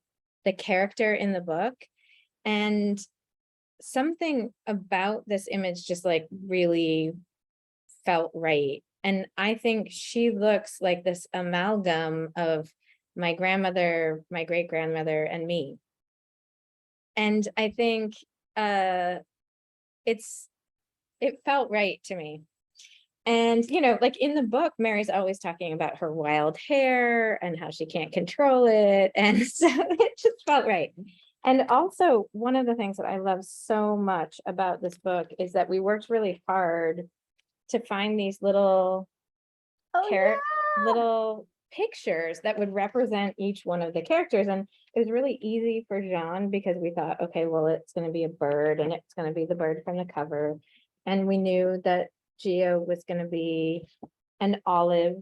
character in the book. And something about this image just like really felt right. And I think she looks like this amalgam of my grandmother, my great grandmother, and me. And I think it felt right to me. And, like in the book, Mary's always talking about her wild hair and how she can't control it. And so it just felt right. And also, one of the things that I love so much about this book is that we worked really hard to find these little Oh, yeah. little pictures that would represent each one of the characters. And it was really easy for Jean because we thought, okay, well, it's going to be a bird and it's going to be the bird from the cover. And we knew that Geo was going to be an olive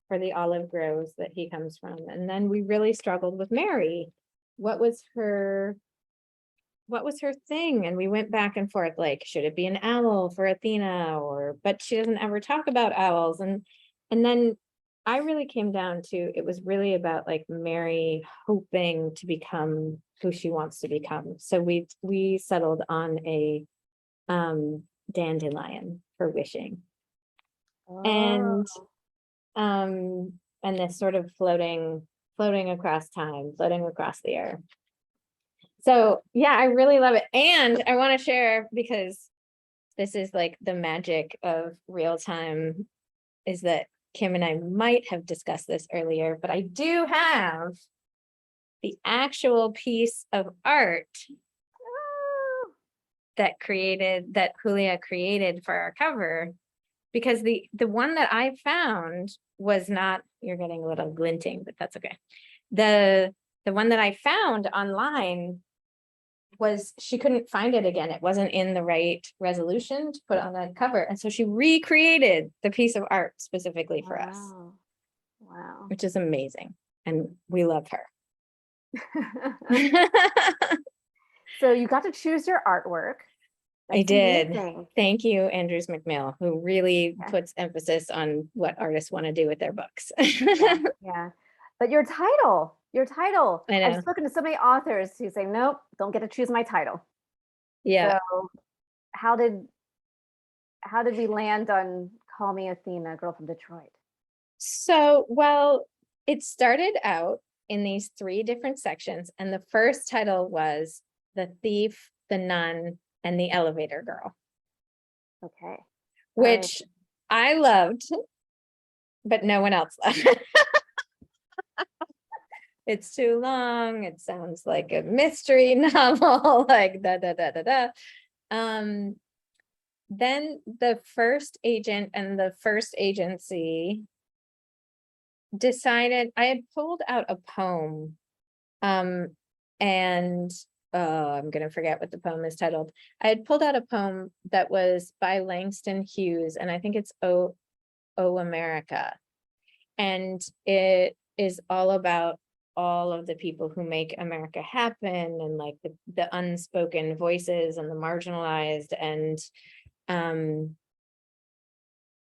for the olive groves that he comes from. And then we really struggled with Mary. What was her thing? And we went back and forth, like, should it be an owl for Athena, but she doesn't ever talk about owls. And then I really came down to, it was really about like Mary hoping to become who she wants to become. So we settled on a dandelion for wishing. Oh. And this sort of floating across time, floating across the air. So yeah, I really love it. And I want to share, because this is like the magic of real time, is that Kim and I might have discussed this earlier, but I do have the actual piece of art that Julia created for our cover, because the one that I found was not, you're getting a little glinting, but that's okay. The one that I found online was, she couldn't find it again. It wasn't in the right resolution to put on that cover. And so she recreated the piece of art specifically for us. Wow. Which is amazing. And we love her. So you got to choose your artwork. That's I did. Amazing. Thank you, Andrews McMill, who really puts emphasis on what artists want to do with their books. Yeah. But your title, I know. I've spoken to so many authors who say, nope, don't get to choose my title. Yeah. So how did we land on Call Me Athena, Girl from Detroit? So, well, it started out in these 3 different sections. And the first title was The Thief, the Nun, and the Elevator Girl. Okay. Which I loved, but no one else loved. It's too long. It sounds like a mystery novel, like da da da da da. Then the first agent and the first agency decided, I had pulled out a poem, and I'm gonna forget what the poem is titled. I had pulled out a poem that was by Langston Hughes, and I think it's Oh America. And it is all about all of the people who make America happen, and like the unspoken voices and the marginalized. And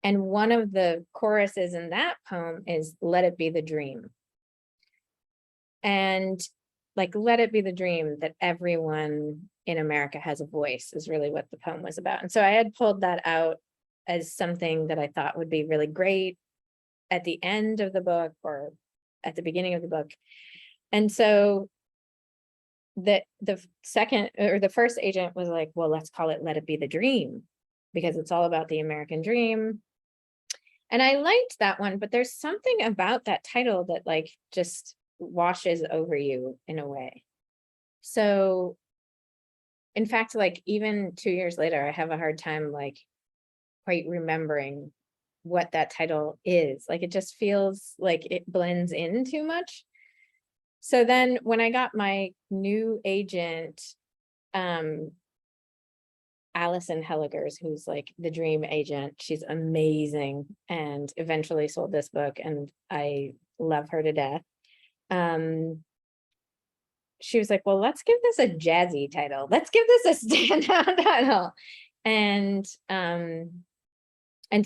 one of the choruses in that poem is "Let it be the dream." And like, let it be the dream that everyone in America has a voice, is really what the poem was about. And so I had pulled that out as something that I thought would be really great at the end of the book or at the beginning of the book. And so the second, or the first agent was like, well, let's call it Let It Be the Dream, because it's all about the American dream. And I liked that one, but there's something about that title that like just washes over you in a way. So in fact, like even 2 years later, I have a hard time like quite remembering what that title is. Like, it just feels like it blends in too much. So then when I got my new agent, Allison Helligers, who's like the dream agent, she's amazing, and eventually sold this book, and I love her to death. She was like, well, let's give this a jazzy title. Let's give this a standout title. And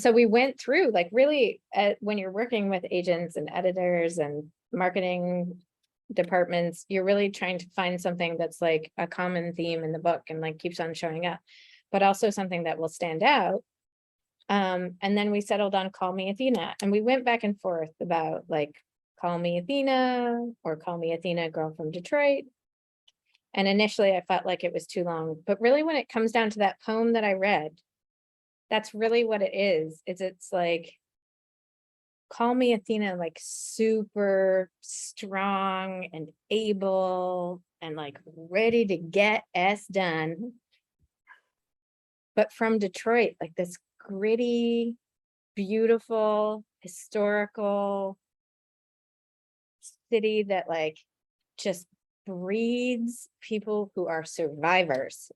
so we went through, like, really, when you're working with agents and editors and marketing departments, you're really trying to find something that's like a common theme in the book and like keeps on showing up, but also something that will stand out. And then we settled on Call Me Athena, and we went back and forth about like Call Me Athena or Call Me Athena, Girl from Detroit. And initially I felt like it was too long, but really when it comes down to that poem that I read, that's really what it is it's like Call Me Athena, like super strong and able and like ready to get S done. But from Detroit, like this gritty, beautiful, historical city that like just breeds people who are survivors.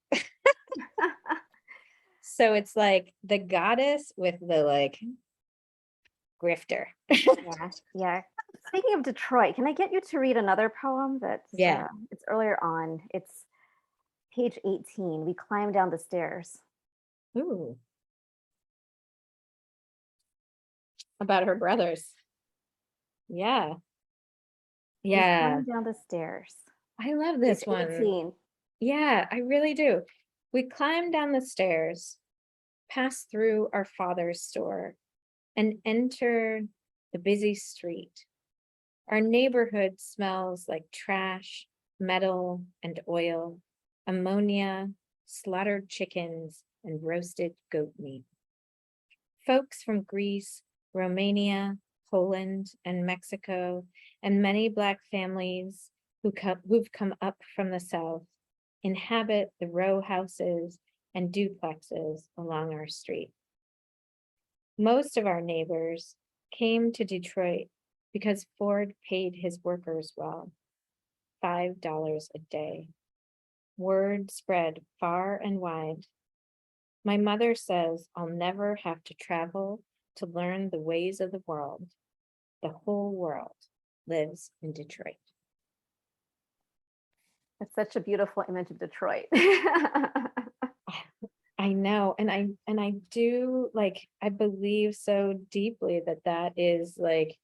So it's like the goddess with the like grifter. Yeah. Speaking of Detroit, can I get you to read another poem that's Yeah. it's earlier on. It's page 18. We climb down the stairs. Ooh. About her brothers. Yeah. We Yeah. climb down the stairs. I love this Page one. 18. Yeah, I really do. We climb down the stairs, pass through our father's store, and enter the busy street. Our neighborhood smells like trash, metal, and oil, ammonia, slaughtered chickens, and roasted goat meat. Folks from Greece, Romania, Poland, and Mexico, and many Black families who've come up from the South inhabit the row houses and duplexes along our street. Most of our neighbors came to Detroit because Ford paid his workers well, $5 a day. Word spread far and wide. My mother says I'll never have to travel to learn the ways of the world. The whole world lives in Detroit. It's such a beautiful image of Detroit. I know, and I do like, I believe so deeply that that is like,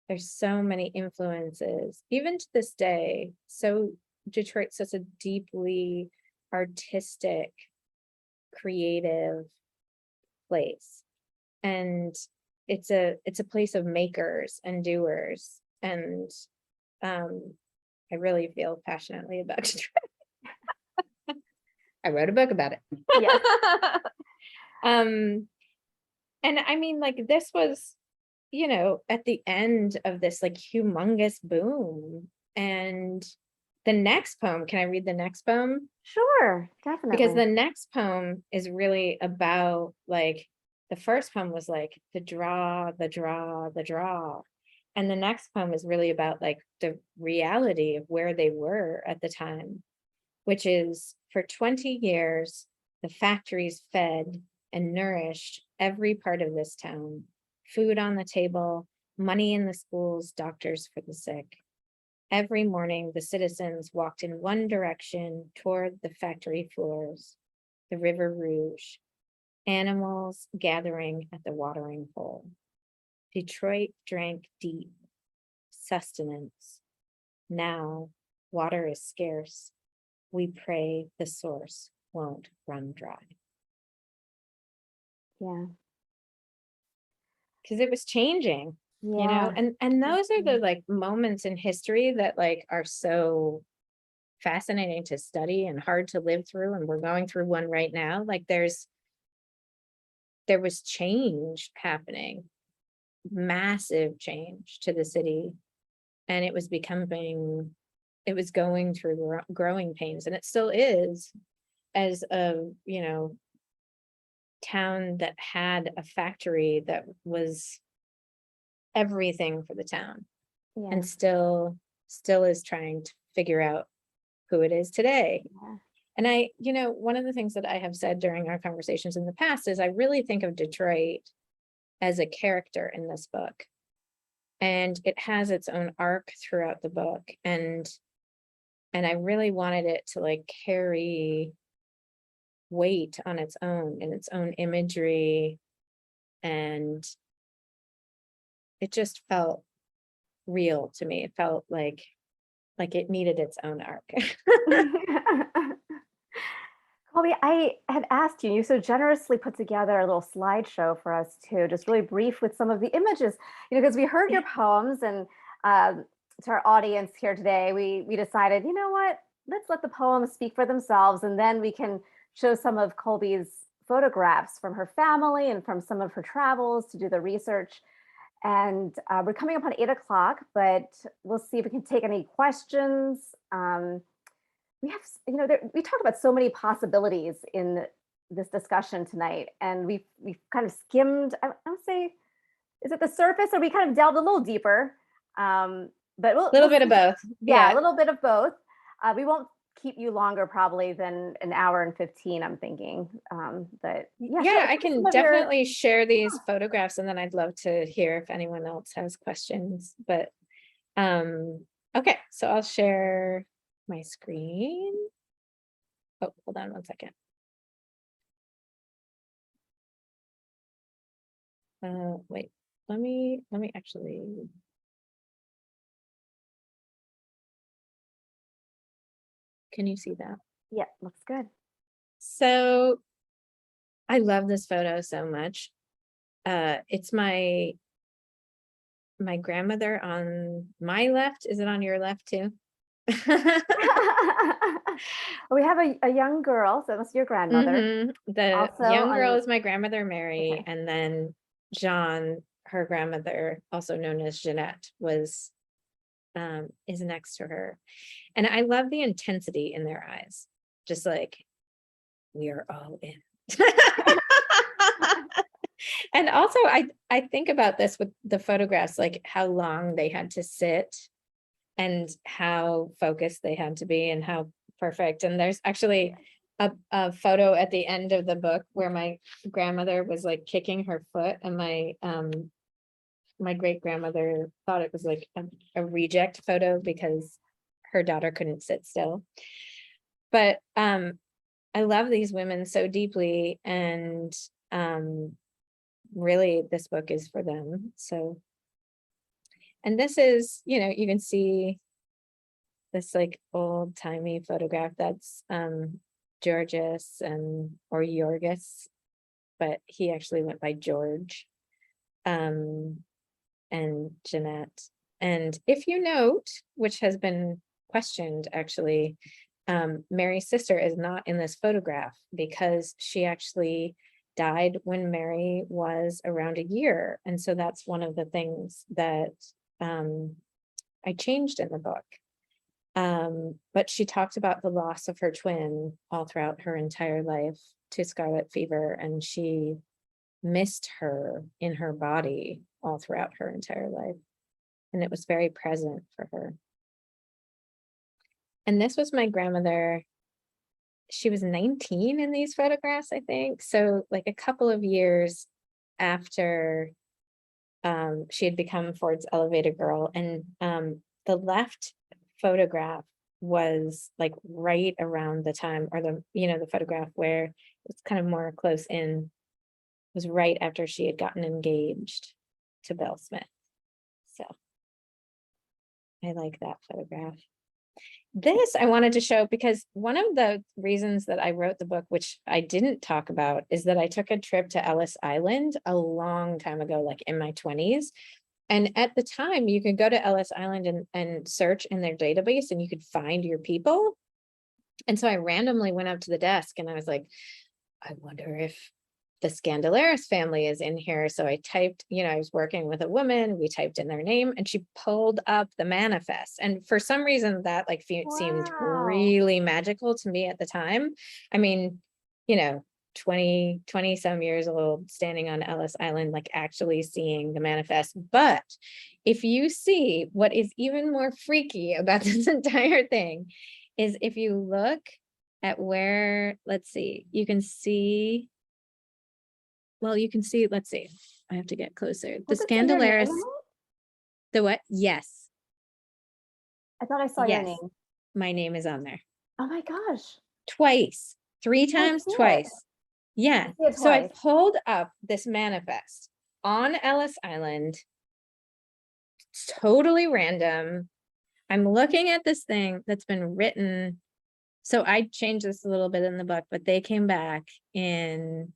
there's so many influences, even to this day. So Detroit's such a deeply artistic, creative place. And it's a place of makers and doers. And I really feel passionately about Detroit. I wrote a book about it. Yes. And I mean, like, this was, you know, at the end of this like humongous boom. And the next poem, can I read the next poem? Sure, Because definitely. the next poem is really about like, the first poem was like the draw, the draw, the draw. And the next poem is really about like the reality of where they were at the time, which is for 20 years, the factories fed and nourished every part of this town. Food on the table, money in the schools, doctors for the sick. Every morning, the citizens walked in one direction toward the factory floors, the River Rouge, animals gathering at the watering hole. Detroit drank deep, sustenance. Now, water is scarce. We pray the source won't run dry. Yeah. Because it was changing, you know, Yeah. and those are the like moments in history that like are so fascinating to study and hard to live through. And we're going through one right now. Like there was change happening, massive change to the city. And it was going through growing pains, and it still is, as a, you know, town that had a factory that was everything for the town, Yeah. and still is trying to figure out who it is today. Yeah. And I, you know, one of the things that I have said during our conversations in the past is I really think of Detroit as a character in this book. And it has its own arc throughout the book. And I really wanted it to like carry weight on its own and its own imagery. And it just felt real to me. It felt like like it needed its own arc. Colby, I had asked you, you so generously put together a little slideshow for us too, just really brief with some of the images, because we heard your poems and to our audience here today, we decided, you know what, let's let the poems speak for themselves, and then we can show some of Colby's photographs from her family and from some of her travels to do the research. And we're coming up on 8 o'clock, but we'll see if we can take any questions. We have, we talked about so many possibilities in this discussion tonight, and we've kind of skimmed, I would say, is it the surface, or we kind of delved a little deeper? But A little bit of both. Yeah, a little bit of both. We won't keep you longer probably than an hour and 15, I'm thinking. But yeah, I can definitely share these photographs, and then I'd love to hear if anyone else has questions. But okay, so I'll share my screen. Oh, hold on one second. Wait, let me actually. Can you see that? Yeah, looks good. So I love this photo so much. It's my grandmother on my left. Is it on your left too? We have a young girl, so that's your grandmother. The Also young girl is my grandmother Mary, Okay. and then John, her grandmother, also known as Jeanette, is next to her. And I love the intensity in their eyes, just like we are all in. And also I think about this with the photographs, like how long they had to sit and how focused they had to be and how perfect. And there's actually a photo at the end of the book where my grandmother was like kicking her foot, and my great grandmother thought it was like a reject photo because her daughter couldn't sit still. But I love these women so deeply, and really this book is for them. So, and this is, you can see this like old timey photograph. That's Georges or Yorgis, but he actually went by George, and Jeanette. And if you note, which has been questioned actually, Mary's sister is not in this photograph because she actually died when Mary was around a year. And so that's one of the things that I changed in the book. But she talked about the loss of her twin all throughout her entire life to scarlet fever, and she missed her in her body all throughout her entire life. And it was very present for her. And this was my grandmother. She was 19 in these photographs, I think. So like a couple of years after she had become Ford's Elevator Girl. And the left photograph was like right around the time, or the photograph where it's kind of more close in, was right after she had gotten engaged to Bill Smith. So I like that photograph. This I wanted to show because one of the reasons that I wrote the book, which I didn't talk about, is that I took a trip to Ellis Island a long time ago, like in my 20s. And at the time, you could go to Ellis Island and search in their database and you could find your people. And so I randomly went up to the desk and I was like, I wonder if the Scandalaris family is in here. So I typed, I was working with a woman, we typed in their name and she pulled up the manifest. And for some reason that like seemed really magical to me at the time. I mean, 20 some years old, standing on Ellis Island, like actually seeing the manifest. But if you see what is even more freaky about this entire thing is if you look at where, let's see, you can see, let's see, I have to get closer. The Scandalaris, the what? Yes. I thought I saw your name. My name is on there. Oh my gosh. Twice, 3 times, twice. Yeah. So I pulled up this manifest on Ellis Island. It's totally random. I'm looking at this thing that's been written. So I changed this a little bit in the book, but they came back in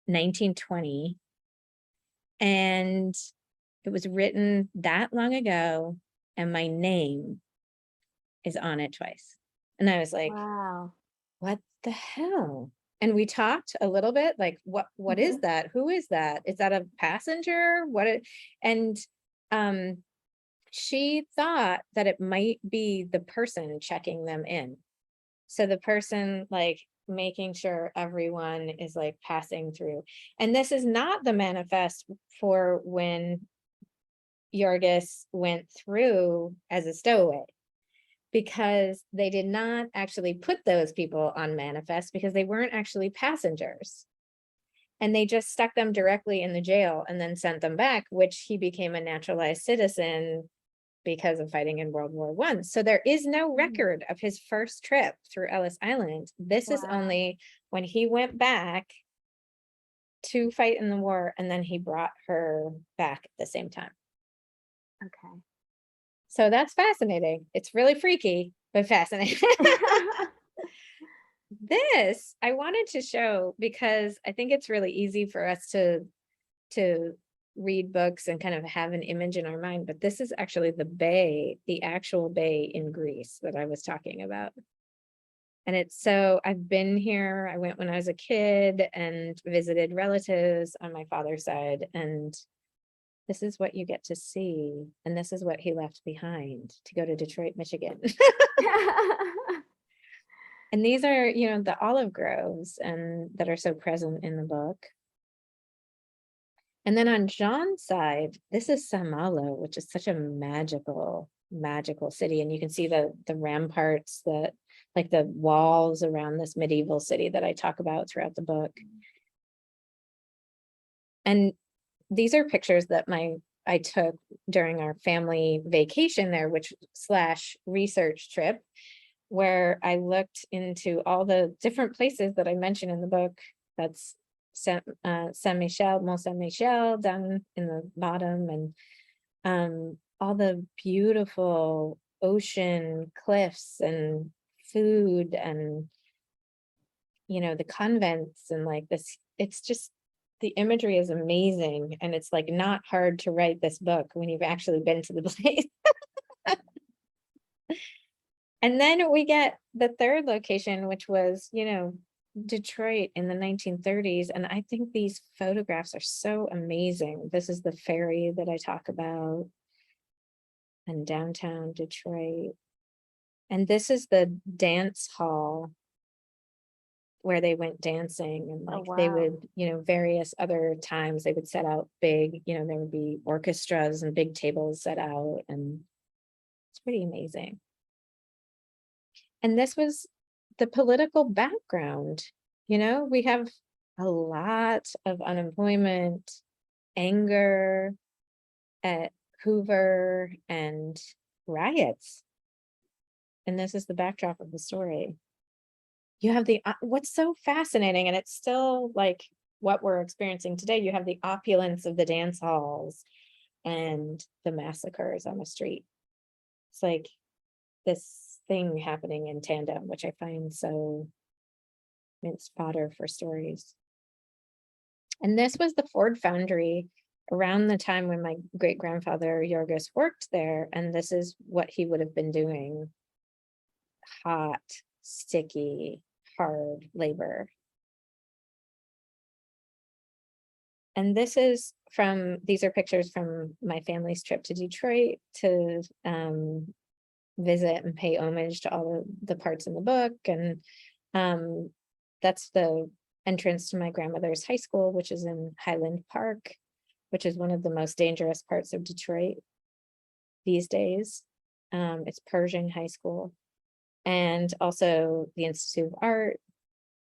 1920. And it was written that long ago, and my name is on it twice. And I was like, Wow. what the hell? And we talked a little bit, like, what is Mhm. that? Who is that? Is that a passenger? And she thought that it might be the person checking them in. So the person like making sure everyone is like passing through. And this is not the manifest for when Yorgis went through as a stowaway, because they did not actually put those people on manifest because they weren't actually passengers. And they just stuck them directly in the jail and then sent them back, which he became a naturalized citizen because of fighting in World War I. So there is no Mm. record of his first trip through Ellis Island. This is Wow. only when he went back to fight in the war, and then he brought her back at the same time. Okay. So that's fascinating. It's really freaky, but fascinating. This I wanted to show because I think it's really easy for us to read books and kind of have an image in our mind, but this is actually the bay, the actual bay in Greece that I was talking about. And it's so I've been here. I went when I was a kid and visited relatives on my father's side, and this is what you get to see. And this is what he left behind to go to Detroit, Michigan. And these are, the olive groves and that are so present in the book. And then on Jean's side, this is Saint-Malo, which is such a magical city. And you can see the ramparts, that like the walls around this medieval city that I talk about throughout the book. And these are pictures that I took during our family vacation there, which / research trip, where I looked into all the different places that I mentioned in the book. That's Saint-Michel, Mont Saint-Michel down in the bottom, and all the beautiful ocean cliffs and food, and the convents, and like this, it's just, the imagery is amazing, and it's like not hard to write this book when you've actually been to the place. And then we get the third location, which was, Detroit in the 1930s. And I think these photographs are so amazing. This is the ferry that I talk about, and downtown Detroit. And this is the dance hall where they went dancing, and Oh, like they wow. would, various other times they would set out big, there would be orchestras and big tables set out, and it's pretty amazing. And this was the political background. We have a lot of unemployment, anger at Hoover, and riots. And this is the backdrop of the story. You have what's so fascinating, and it's still like what we're experiencing today. You have the opulence of the dance halls and the massacres on the street. It's like this thing happening in tandem, which I find so, it's fodder for stories. And this was the Ford foundry around the time when my great grandfather Yorgos worked there. And this is what he would have been doing: hot, sticky, hard labor. And these are pictures from my family's trip to Detroit to visit and pay homage to all the parts in the book. And that's the entrance to my grandmother's high school, which is in Highland Park, which is one of the most dangerous parts of Detroit these days. It's Pershing High School, and also the Institute of Art,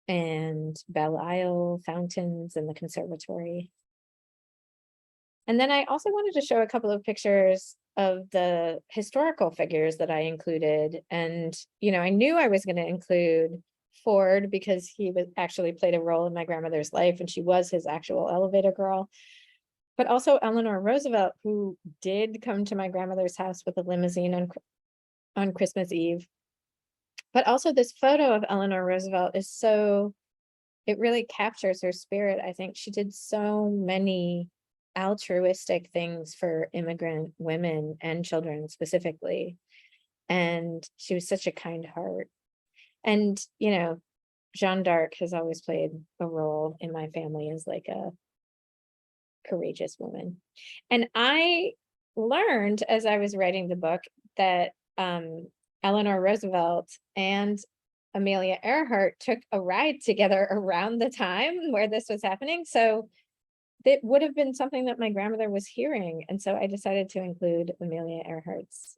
and Belle Isle fountains, and the conservatory. And then I also wanted to show a couple of pictures of the historical figures that I included. And, I knew I was going to include Ford because he was actually played a role in my grandmother's life, and she was his actual elevator girl. But also Eleanor Roosevelt, who did come to my grandmother's house with a limousine on Christmas Eve. But also this photo of Eleanor Roosevelt is so, it really captures her spirit. I think she did so many altruistic things for immigrant women and children specifically. And she was such a kind heart. And, you know, Jeanne d'Arc has always played a role in my family as like a courageous woman. And I learned as I was writing the book that Eleanor Roosevelt and Amelia Earhart took a ride together around the time where this was happening. So it would have been something that my grandmother was hearing. And so I decided to include Amelia Earhart's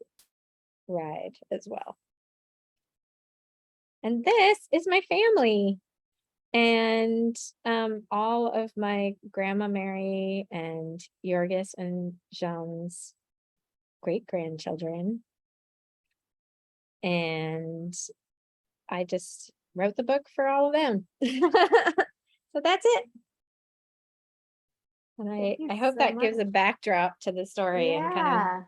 ride as well. And this is my family. And all of my grandma Mary and Jorgis and Jean's great-grandchildren. And I just wrote the book for all of them. So that's it. And I hope so that gives a much. backdrop to the story and kind of Yeah.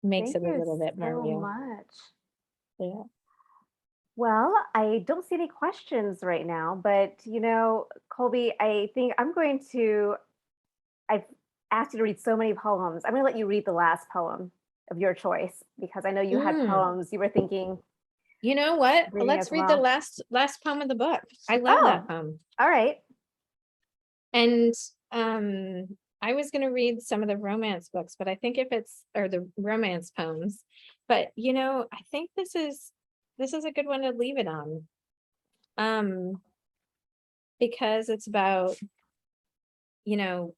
makes Thank it a you little bit more so real. much. Yeah. Well, I don't see any questions right now, but you know, Colby, I think I've asked you to read so many poems. I'm going to let you read the last poem of your choice because I know you had Mm. poems you were thinking You know what? of reading Let's as read the well. last poem of the book. I love Oh, that poem. all right. And I was going to read some of the romance books, but I think if it's, or the romance poems, but you know, I think this is a good one to leave it on. Because it's about, you know,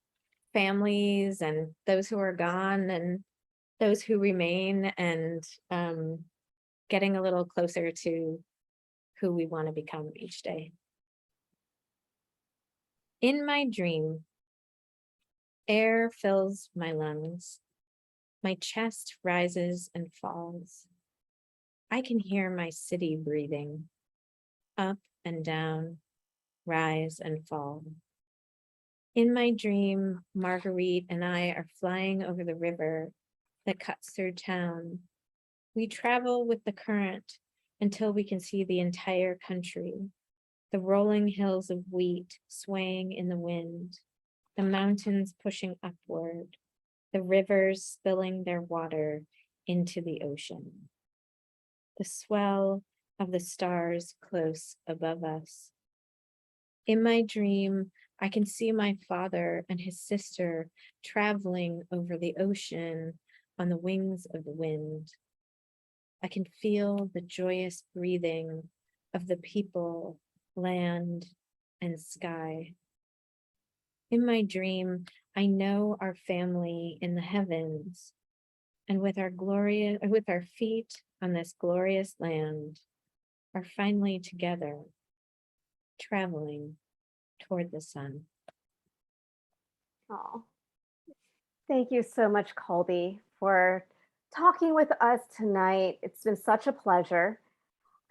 families and those who are gone and those who remain, and getting a little closer to who we want to become each day. In my dream, air fills my lungs. My chest rises and falls. I can hear my city breathing, up and down, rise and fall. In my dream, Marguerite and I are flying over the river that cuts through town. We travel with the current until we can see the entire country, the rolling hills of wheat swaying in the wind, the mountains pushing upward, the rivers spilling their water into the ocean. The swell of the stars close above us. In my dream, I can see my father and his sister traveling over the ocean on the wings of the wind. I can feel the joyous breathing of the people, land, and sky. In my dream, I know our family in the heavens, and with our feet on this glorious land, are finally together, traveling toward the sun. Oh, thank you so much, Colby, for talking with us tonight. It's been such a pleasure.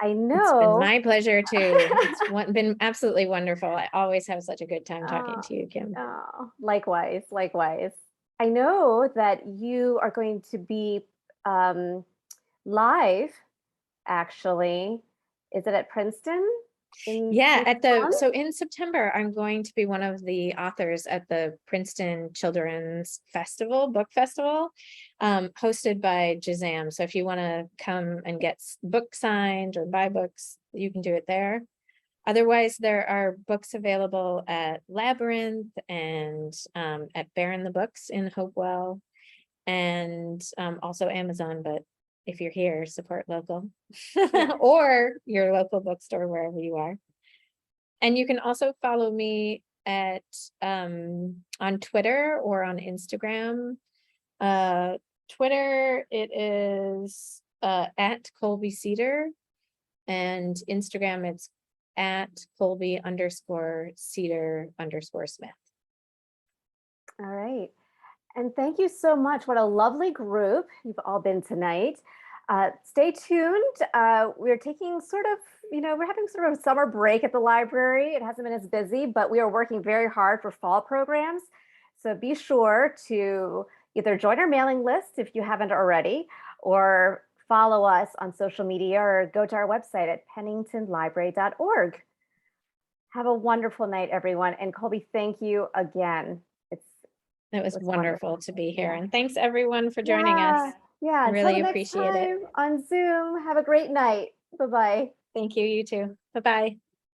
I know. It's been my pleasure too. It's been absolutely wonderful. I always have such a good time talking to you, Kim. Oh, likewise, likewise. I know that you are going to be live, actually. Is it at Princeton? Yeah, Month? so in September, I'm going to be one of the authors at the Princeton Children's Festival, Book Festival, hosted by Jazam. So if you want to come and get books signed or buy books, you can do it there. Otherwise, there are books available at Labyrinth and at Baron the Books in Hopewell, and also Amazon, but if you're here, support local or your local bookstore, wherever you are. And you can also follow me at on Twitter or on Instagram. Twitter, it is at Colby Cedar, and Instagram, it's at Colby_Cedar_Smith. All right. And thank you so much. What a lovely group you've all been tonight. Stay tuned. We're taking we're having sort of a summer break at the library. It hasn't been as busy, but we are working very hard for fall programs. So be sure to either join our mailing list if you haven't already, or follow us on social media or go to our website at penningtonlibrary.org. Have a wonderful night, everyone. And Colby, thank you again. It was It's wonderful to be here. Yeah. And thanks everyone for joining us. Yeah. Until Really the next appreciate it. time on Zoom. Have a great night. Bye-bye. Thank you, you too. Bye-bye.